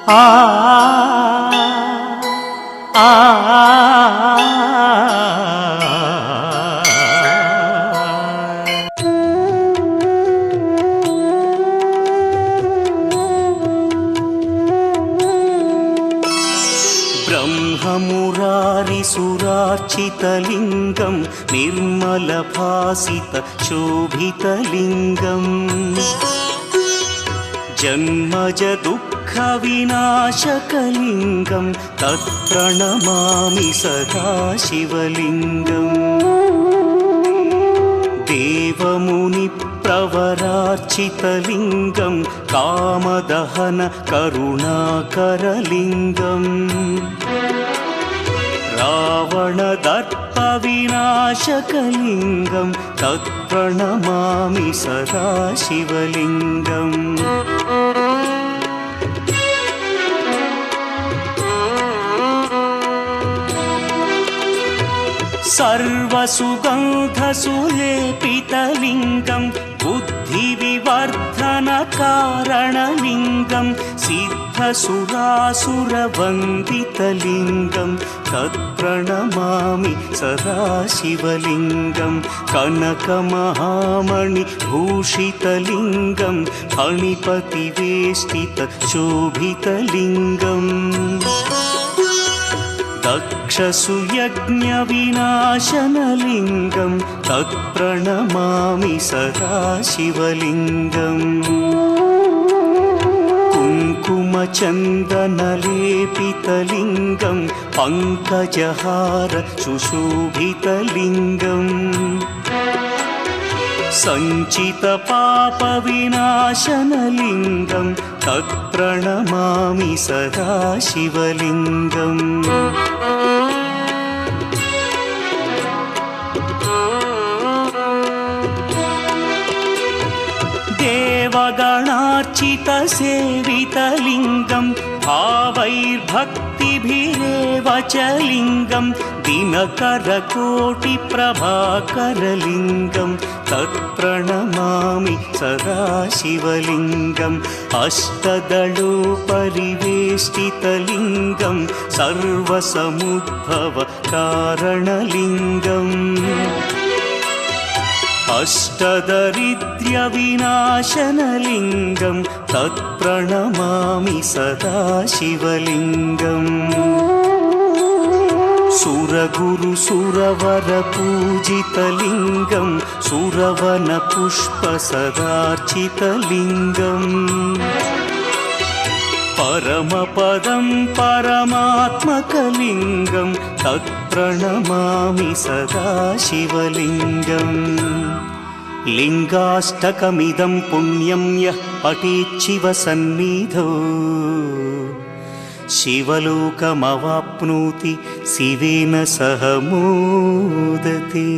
ಆ ಆ ब्रह्ममुरारिसुरार्चितलिङ्गं निर्मलभासितशोभितलिङ्गम् जन्मजदुःखविनाशकलिङ्गं तत्प्रणमामि सदा शिवलिङ्गम् देवमुनिप्रवरार्चितलिङ्गं कामदहन करुणाकरलिङ्गम् रावणदर्पविनाशकलिङ्गं तत्प्रणमामि सदा शिवलिङ्गम् सर्वसुगन्धसुलेपितलिङ्गं बुद्धिविवर्धनकारणलिङ्गं सिद्धसुरासुरवन्दितलिङ्गं तत्प्रणमामि सदा शिवलिङ्गं कनकमहामणिभूषितलिङ्गं फणिपतिवेष्टितशोभितलिङ्गम् दक्षसुयज्ञविनाशनलिङ्गं तत्प्रणमामि सदा शिवलिङ्गम् कुङ्कुमचन्दनलेपितलिङ्गं पङ्कजहार सुशोभितलिङ्गम् सञ्चितपापविनाशनलिङ्गं तत्प्रणमामि सदा शिवलिङ्गम् देवगणार्चितसेवितलिङ्गं भावैर्भक्तिभिरेव च लिङ्गं दिनकरकोटिप्रभाकरलिङ्गं तत्प्रणमामि सदा शिवलिङ्गम् अष्टदलोपरिवेष्टितलिङ्गं सर्वसमुद्भवकारणलिङ्गम् अष्टदरिद्र्यविनाशनलिङ्गं तत्प्रणमामि सदा शिवलिङ्गम् सुरगुरुसुरवरपूजितलिङ्गं सुरवनपुष्पसदार्चितलिङ्गम् परमपदं परमात्मकलिङ्गं तत्प्रणमामि सदा शिवलिङ्गम् लिङ्गाष्टकमिदं पुण्यं यः पठेच्छिवसन्निधौ शिवलोकमवाप्नोति शिवेन सह मोदते।